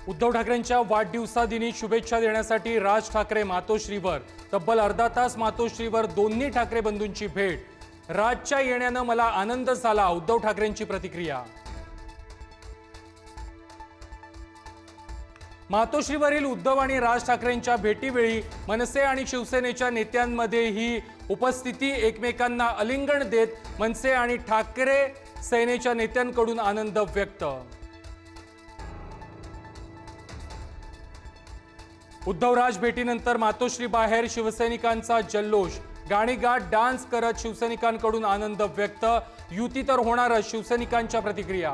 उद्धव ठाकरेंच्या वाढदिवसादिनी शुभेच्छा देण्यासाठी राज ठाकरे मातोश्रीवर तब्बल अर्धा तास मातोश्रीवर दोन्ही ठाकरे बंधूंची भेट। राजच्या येण्यानं मला आनंद झाला, उद्धव ठाकरेंची प्रतिक्रिया। मातोश्रीवरील उद्धव आणि राज ठाकरेंच्या भेटीवेळी मनसे आणि शिवसेनेच्या नेत्यांमध्ये ही उपस्थिती एकमेकांना आलिंगन देत मनसे आणि ठाकरे सेनेच्या नेत्यांकडून आनंद व्यक्त। उद्धव-राज भेटीनंतर मातोश्री बाहेर शिवसैनिकांचा जल्लोष, गाणी गात डान्स करत शिवसैनिकांकडून आनंद व्यक्त। युती तर होणारच, शिवसैनिकांच्या प्रतिक्रिया।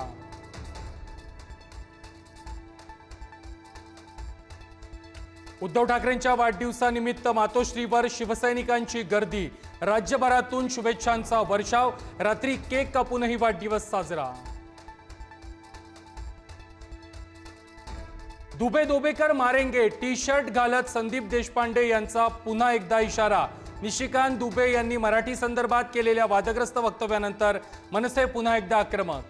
उद्धव ठाकरेंच्या वाढदिवसानिमित्त मातोश्रीवर शिवसैनिकांची गर्दी, राज्यभरातून शुभेच्छांचा वर्षाव, रात्री केक कापूनही वाढदिवस साजरा। दुबे दोबेकर मारेंगे टी शर्ट घालत संदीप देशपांडे यांचा पुन्हा एकदा इशारा। निशिकांत दुबे यांनी मराठी संदर्भात केलेल्या वादग्रस्त वक्तव्यानंतर मनसे पुन्हा एकदा आक्रमक।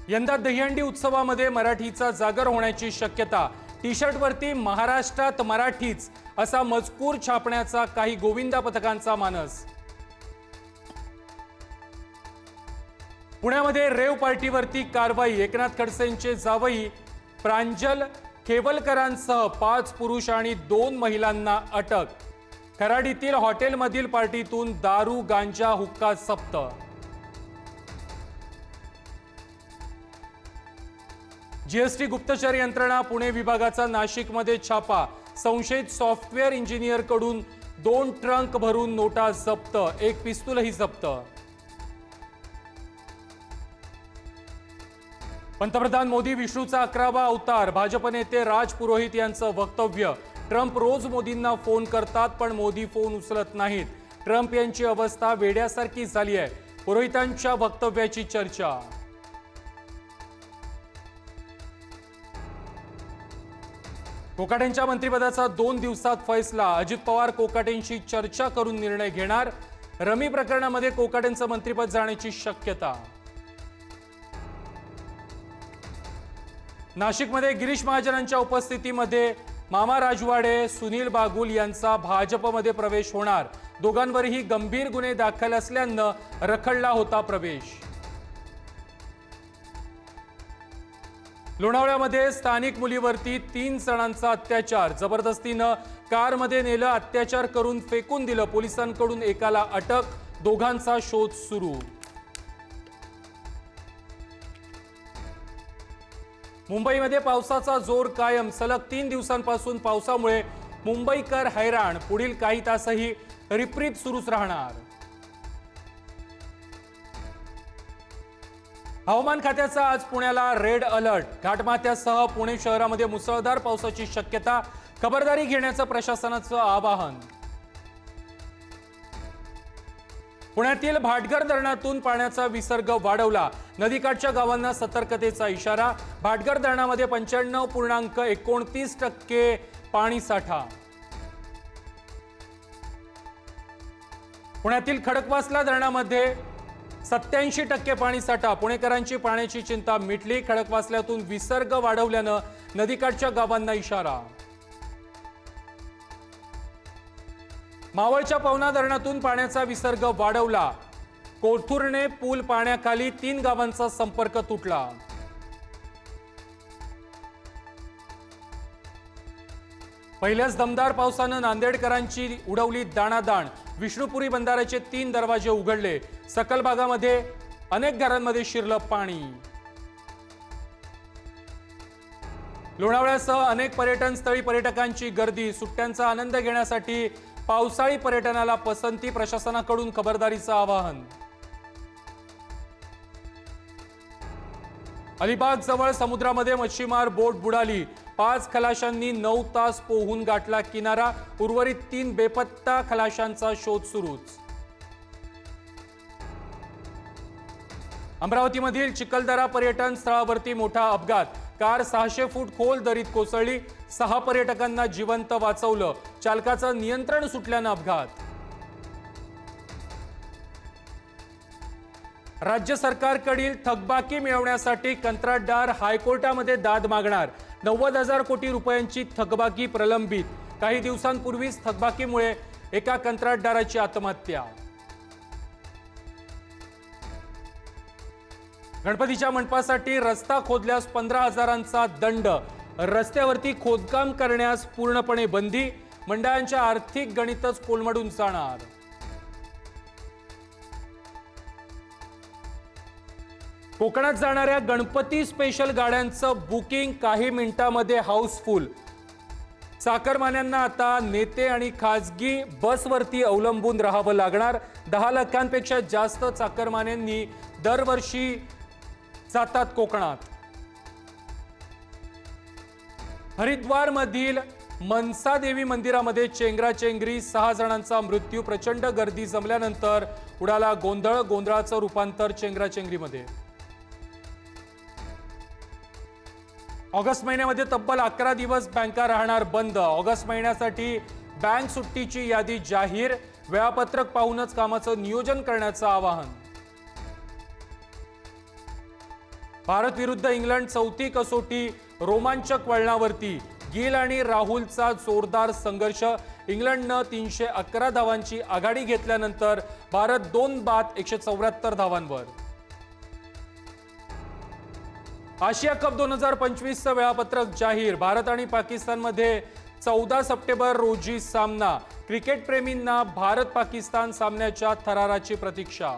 यंदा दहीहंडी उत्सवामध्ये मराठीचा जागर होण्याची शक्यता, टी शर्टवरती महाराष्ट्रात मराठीच असा मजकूर छापण्याचा काही गोविंदा पथकांचा मानस। पुण्यामध्ये रेव पार्टीवरती कारवाई, एकनाथ खडसेंचे जावई प्रांजल खेवलकरांसह 5 पुरुष आणि 2 महिलांना अटक। खराडीतील हॉटेलमधील पार्टीतून दारू, गांजा, हुक्का जप्त। जीएसटी गुप्तचर यंत्रणा पुणे विभागाचा नाशिकमध्ये छापा, संशयित सॉफ्टवेअर इंजिनियरकडून 2 ट्रंक भरून नोटा जप्त, 1 पिस्तूलही जप्त। पंतप्रधान मोदी विष्णूचा 11वा अवतार, भाजप नेते राज पुरोहित यांचं वक्तव्य। ट्रम्प रोज मोदींना फोन करतात पण मोदी फोन उचलत नाहीत, ट्रम्प यांची अवस्था वेड्यासारखी झाली आहे, पुरोहितांच्या वक्तव्याची चर्चा। कोकाटेंच्या मंत्रिपदाचा 2 दिवसात फैसला, अजित पवार कोकाटेंशी चर्चा करून निर्णय घेणार। रमी प्रकरणामध्ये कोकाटेंचं मंत्रिपद जाण्याची शक्यता। नाशिकमध्ये गिरीश महाजनांच्या उपस्थितीमध्ये मामा राजवाडे, सुनील बागुल यांचा भाजपमध्ये प्रवेश होणार। दोघांवरही गंभीर गुन्हे दाखल असल्यानं रखडला होता प्रवेश। लोणावळ्यामध्ये स्थानिक मुलीवरती 3 जणांचा अत्याचार, जबरदस्तीनं कारमध्ये नेलं, अत्याचार करून फेकून दिलं, पोलिसांकडून एकाला अटक, दोघांचा शोध सुरू। मुंबईमध्ये पावसाचा जोर कायम, सलग 3 दिवसांपासून पावसामुळे मुंबईकर हैराण, पुढील काही तासही रिपरिप सुरूच राहणार। हवामान खात्याचा आज पुण्याला रेड अलर्ट, घाटमाथ्यासह पुणे शहरामध्ये मुसळधार पावसाची शक्यता, खबरदारी घेण्याचं प्रशासनाचं आवाहन। पुण्यातील भाटघर धरणातून पाण्याचा विसर्ग वाढवला, नदीकाठच्या गावांना सतर्कतेचा इशारा। भाटघर धरणामध्ये 95.29% पाणी साठा। पुण्यातील खडकवासला धरणामध्ये 87% पाणी साठा, पुणेकरांची पाण्याची चिंता मिटली, खडकवासल्यातून विसर्ग वाढवल्यानं नदीकाठच्या गावांना इशारा। मावळच्या पवना धरणातून पाण्याचा विसर्ग वाढवला, कोथुर्णे पूल पाण्याखाली, 3 गावांचा संपर्क तुटला। पहिल्याच दमदार पावसानं नांदेडकरांची उडवली दाणादाण, विष्णुपुरी बंधाऱ्याचे 3 दरवाजे उघडले, सकल भागामध्ये अनेक घरांमध्ये शिरलं पाणी। लोणावळ्यासह अनेक पर्यटन स्थळी पर्यटकांची गर्दी, सुट्ट्यांचा आनंद घेण्यासाठी पावसाळी पर्यटनाला पसंती, प्रशासनाकडून खबरदारीचं आवाहन। अलिबाग जवळ समुद्रामध्ये मच्छीमार बोट बुडाली, 5 खलाशांनी 9 तास पोहून गाठला किनारा, उर्वरित 3 बेपत्ता खलाशांचा शोध सुरूच। अमरावतीमधील चिखलदरा पर्यटन स्थळावरती मोठा अपघात, कार 600 फूट खोल दरीत कोसळली, 6 पर्यटकांना जिवंत वाचवलं, चालकाचं नियंत्रण सुटल्यानं अपघात। राज्य सरकारकडील थकबाकी मिळवण्यासाठी कंत्राटदार हायकोर्टामध्ये दाद मागणार. 90,000 कोटी रुपयांची थकबाकी प्रलंबित. काही दिवसांपूर्वीच थकबाकीमुळे एका कंत्राटदाराची आत्महत्या. गणपतीच्या मंडपासाठी रस्ता खोदल्यास 15,000चा दंड. रस्त्यावरती खोदकाम करण्यास पूर्णपणे बंदी. मंडळांच्या आर्थिक गणितच कोलमडून जाणार. कोकणात जाणाऱ्या गणपती स्पेशल गाड्यांचं बुकिंग काही मिनिटांमध्ये हाऊसफुल. चाकरमान्यांना आता नेते आणि खासगी बसवरती अवलंबून राहावं लागणार. 10 लाखांपेक्षा जास्त चाकरमान्यांनी दरवर्षी जातात कोकणात. हरिद्वारमधील मनसा देवी मंदिरामध्ये चेंगराचेंगरी. 6 जणांचा मृत्यू. प्रचंड गर्दी जमल्यानंतर उडाला गोंधळ. गोंधळाचं रूपांतर चेंगराचेंगरीमध्ये. ऑगस्ट महिन्यामध्ये तब्बल 11 दिवस बँका राहणार बंद. ऑगस्ट महिन्यासाठी बँक सुट्टीची यादी जाहीर. वेळापत्रक पाहूनच कामाचं नियोजन करण्याचं आवाहन. भारत विरुद्ध इंग्लंड चौथी कसोटी रोमांचक वळणावरती. गिल आणि राहुलचा जोरदार संघर्ष. इंग्लंडनं 311 धावांची आघाडी घेतल्यानंतर भारत 2 बाद 174 धावांवर. आशिया कप 2025चं वेळापत्रक जाहीर. भारत आणि पाकिस्तानमध्ये 14 सप्टेंबर रोजी सामना. क्रिकेट प्रेमींना भारत पाकिस्तान सामन्याच्या थराराची प्रतीक्षा.